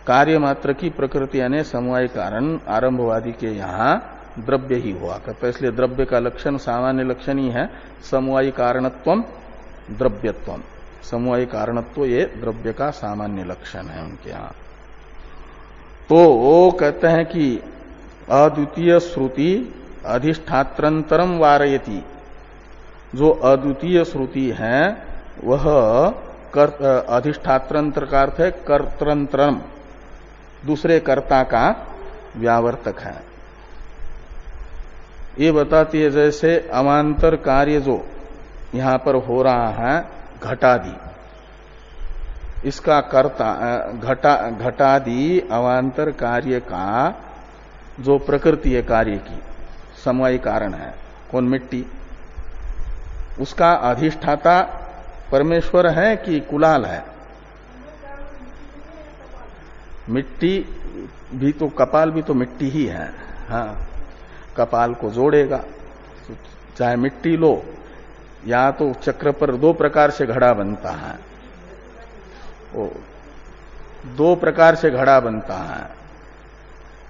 कार्य मात्र की प्रकृति यानी समवाय कारण आरंभवादी के यहां द्रव्य ही हुआ करता है। इसलिए द्रव्य का लक्षण सामान्य लक्षण ही है समवायी कारणत्वम द्रव्यत्वम। समवायी कारणत्व ये द्रव्य का सामान्य लक्षण है उनके यहां। तो वो कहते हैं कि अद्वितीय श्रुति अधिष्ठात्रंतरम वारयति। जो अद्वितीय श्रुति है वह अधिष्ठात्रंतर का अर्थ है कर्तृंतरम, दूसरे कर्ता का व्यावर्तक है। ये बताती है जैसे अवान्तर कार्य जो यहां पर हो रहा है घटादि, इसका कर्ता घटादि अवान्तर कार्य का जो प्रकृति है कार्य की समवायी कारण है, कौन मिट्टी, उसका अधिष्ठाता परमेश्वर है कि कुलाल है। मिट्टी भी तो, कपाल भी तो मिट्टी ही है। हाँ, कपाल को जोड़ेगा, चाहे मिट्टी लो या तो चक्र पर दो प्रकार से घड़ा बनता है, वो दो प्रकार से घड़ा बनता है।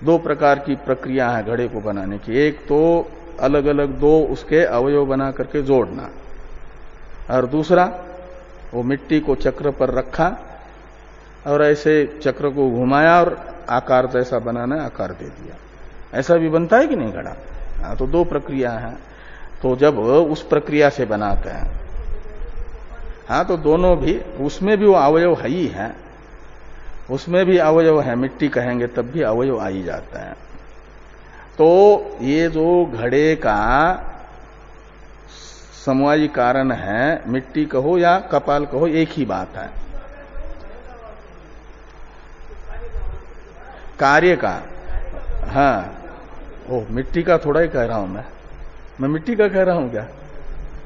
दो प्रकार की प्रक्रिया है घड़े को बनाने की। एक तो अलग अलग दो उसके अवयव बना करके जोड़ना, और दूसरा वो मिट्टी को चक्र पर रखा और ऐसे चक्र को घुमाया और आकार जैसा बनाना, आकार दे दिया। ऐसा भी बनता है कि नहीं घड़ा? हाँ, तो दो प्रक्रिया है। तो जब उस प्रक्रिया से बनाते हैं, हाँ, तो दोनों भी, उसमें भी वो अवयव है ही है, उसमें भी अवयव है, मिट्टी कहेंगे तब भी अवयव आ ही जाता है। तो ये जो घड़े का समवायी कारण है, मिट्टी कहो या कपाल कहो, एक ही बात है। कार्य का, हाँ, ओ मिट्टी का थोड़ा ही कह रहा हूं मैं मिट्टी का कह रहा हूं क्या?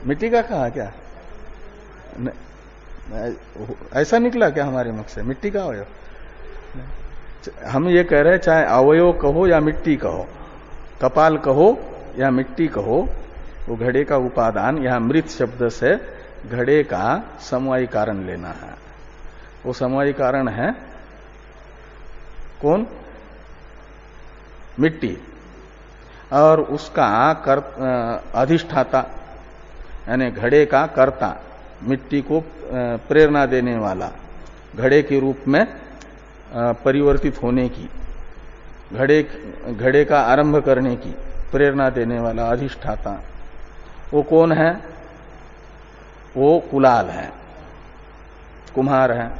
मिट्टी का कहा क्या? ऐसा निकला क्या हमारे मुख से? मिट्टी का अवयव? हम ये कह रहे हैं चाहे अवयव कहो या मिट्टी कहो, कपाल कहो या मिट्टी कहो, वो घड़े का उपादान यहां मृत शब्द से घड़े का समवायी कारण लेना है। वो समवायी कारण है कौन? मिट्टी। और उसका अधिष्ठाता यानी घड़े का कर्ता, मिट्टी को प्रेरणा देने वाला, घड़े के रूप में परिवर्तित होने की, घड़े का आरंभ करने की प्रेरणा देने वाला अधिष्ठाता, वो कौन है? वो कुलाल है, कुम्हार है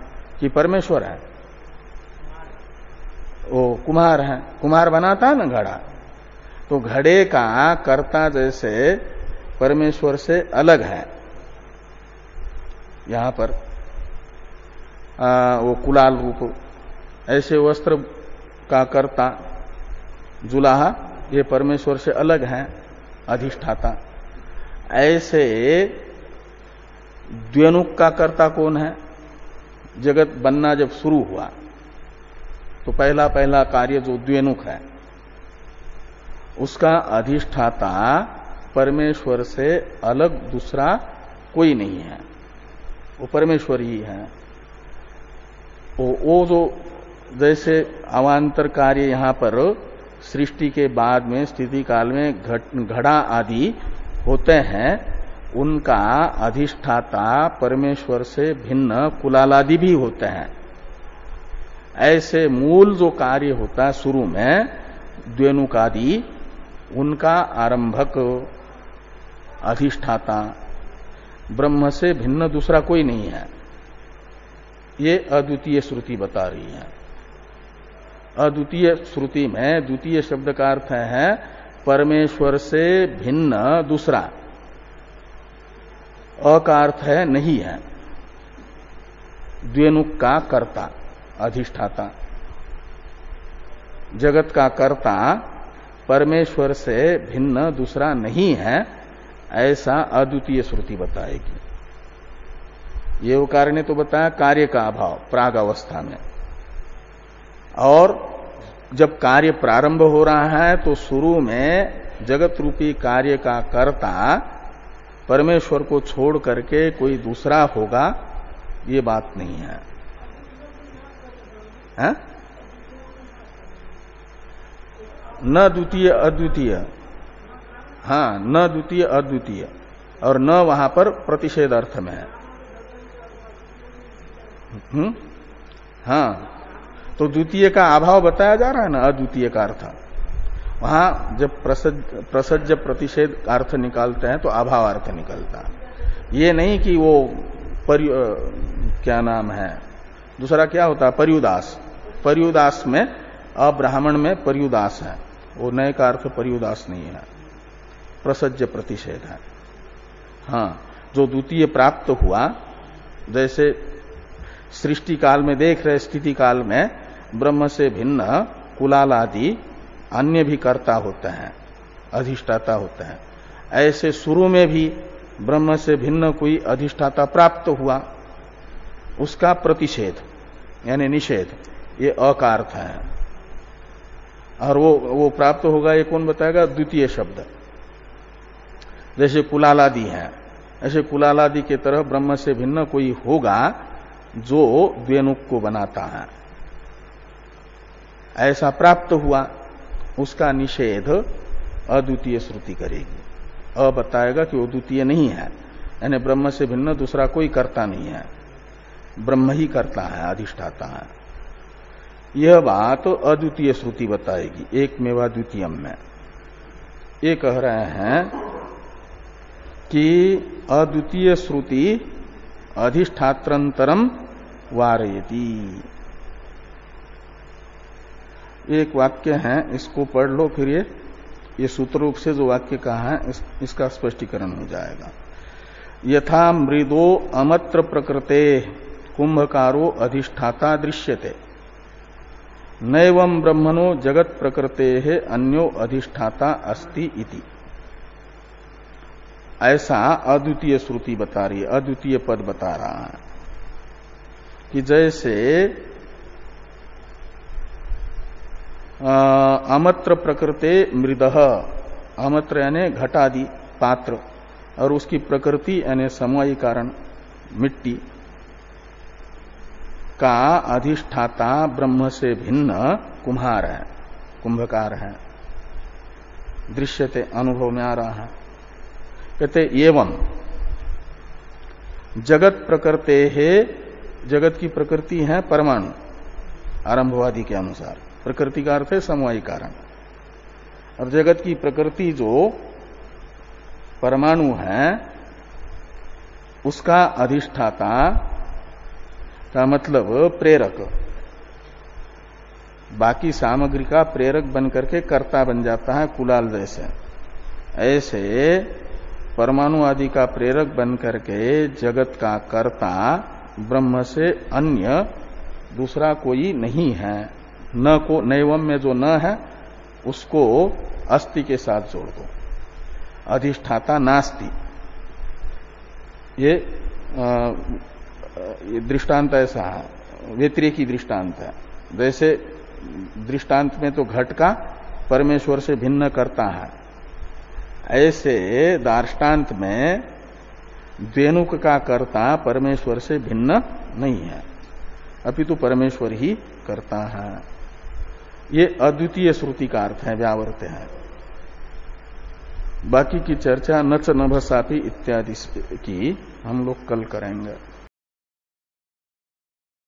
कि परमेश्वर है? वो कुम्हार है। कुम्हार बनाता है ना घड़ा। तो घड़े का कर्ता जैसे परमेश्वर से अलग है, यहां पर वो कुलाल रूप, ऐसे वस्त्र का कर्ता जुलाहा ये परमेश्वर से अलग है, अधिष्ठाता। ऐसे द्व्यनुक का कर्ता कौन है? जगत बनना जब शुरू हुआ तो पहला पहला कार्य जो द्व्यनुक है, उसका अधिष्ठाता परमेश्वर से अलग दूसरा कोई नहीं है, वो परमेश्वर ही है। वो जो जैसे अवान्तर कार्य यहां पर सृष्टि के बाद में स्थिति काल में घड़ा आदि होते हैं, उनका अधिष्ठाता परमेश्वर से भिन्न कुलालादि भी होते हैं। ऐसे मूल जो कार्य होता है शुरू में द्व्यनुकादि, उनका आरंभक अधिष्ठाता ब्रह्म से भिन्न दूसरा कोई नहीं है। ये अद्वितीय श्रुति बता रही है। अद्वितीय श्रुति में द्वितीय शब्द का अर्थ है परमेश्वर से भिन्न दूसरा, अ का अर्थ है नहीं है, द्व्यनुक का कर्ता अधिष्ठाता, जगत का कर्ता परमेश्वर से भिन्न दूसरा नहीं है, ऐसा अद्वितीय श्रुति बताएगी। ये उकार ने तो बताया कार्य का अभाव प्राग अवस्था में, और जब कार्य प्रारंभ हो रहा है तो शुरू में जगत रूपी कार्य का कर्ता परमेश्वर को छोड़ करके कोई दूसरा होगा, ये बात नहीं है, है? न द्वितीय अद्वितीय, हाँ, न द्वितीय अद्वितीय, और न वहां पर प्रतिषेध अर्थ में है। हाँ, तो द्वितीय का अभाव बताया जा रहा है ना, अद्वितीय का अर्थ। वहां जब प्रसज्ज प्रतिषेध अर्थ निकालते हैं तो अभाव अर्थ निकलता है। ये नहीं कि वो क्या नाम है, दूसरा क्या होता है, पर्युदास। पर्युदास में अब्राह्मण में पर्युदास है, वो नए का अर्थ पर्युदास नहीं है, प्रसज्ज प्रतिषेध है। हाँ, जो द्वितीय प्राप्त हुआ, जैसे सृष्टि काल में देख रहे, स्थिति काल में ब्रह्म से भिन्न कुलाल आदि अन्य भी कर्ता होते हैं, अधिष्ठाता होते हैं। ऐसे शुरू में भी ब्रह्म से भिन्न कोई अधिष्ठाता प्राप्त हुआ, उसका प्रतिषेध यानी निषेध, ये अ का अर्थ है। और वो प्राप्त होगा, ये कौन बताएगा? द्वितीय शब्द। जैसे कुलालादि है, ऐसे कुलालादि के तरह ब्रह्म से भिन्न कोई होगा जो द्व्यनुक को बनाता है, ऐसा प्राप्त हुआ, उसका निषेध अद्वितीय श्रुति करेगी। अ बताएगा कि वो द्वितीय नहीं है, यानी ब्रह्म से भिन्न दूसरा कोई कर्ता नहीं है, ब्रह्म ही करता है, अधिष्ठाता है। यह बात अद्वितीय श्रुति बताएगी, एक मेवा द्वितीयम में। ये कह रहे हैं कि अद्वितीय श्रुति अधिष्ठात्रंतरम वारयति। एक वाक्य है, इसको पढ़ लो, फिर ये सूत्र रूप से जो वाक्य कहा है इसका स्पष्टीकरण हो जाएगा। यथा मृदो अमत्र प्रकृते कुंभकारो अधिष्ठाता दृश्यते, नैवं ब्रह्मणो जगत प्रकृते अन्यो अधिष्ठाता अस्ति इति। ऐसा अद्वितीय श्रुति बता रही है, अद्वितीय पद बता रहा है कि जैसे अमत्र प्रकृते मृदः, अमत्र यानी घटादि पात्र, और उसकी प्रकृति यानी समवायी कारण मिट्टी का अधिष्ठाता ब्रह्म से भिन्न कुम्हार है, कुंभकार है, दृश्यते, अनुभव में आ रहा है। कहते एवं जगत प्रकृते है, जगत की प्रकृति है परमाणु, आरंभवादी के अनुसार। प्रकृति का अर्थ है समवायी कारण। और जगत की प्रकृति जो परमाणु है उसका अधिष्ठाता का मतलब प्रेरक, बाकी सामग्री का प्रेरक बनकर के कर्ता बन जाता है, कुलाल जैसे। ऐसे परमाणु आदि का प्रेरक बनकर के जगत का कर्ता ब्रह्म से अन्य दूसरा कोई नहीं है। न को नैवम में जो न है उसको अस्ति के साथ जोड़ दो, अधिष्ठाता नास्ति। ये दृष्टांत ऐसा है, व्यतिरेकी दृष्टांत है। जैसे दृष्टांत में तो घट का परमेश्वर से भिन्न करता है, ऐसे दार्ष्टान्त में द्वेनुक का कर्ता परमेश्वर से भिन्न नहीं है, अपितु परमेश्वर ही करता है। ये अद्वितीय श्रुति का अर्थ है, व्यावर्त है। बाकी की चर्चा नच नभसापि इत्यादि की हम लोग कल करेंगे।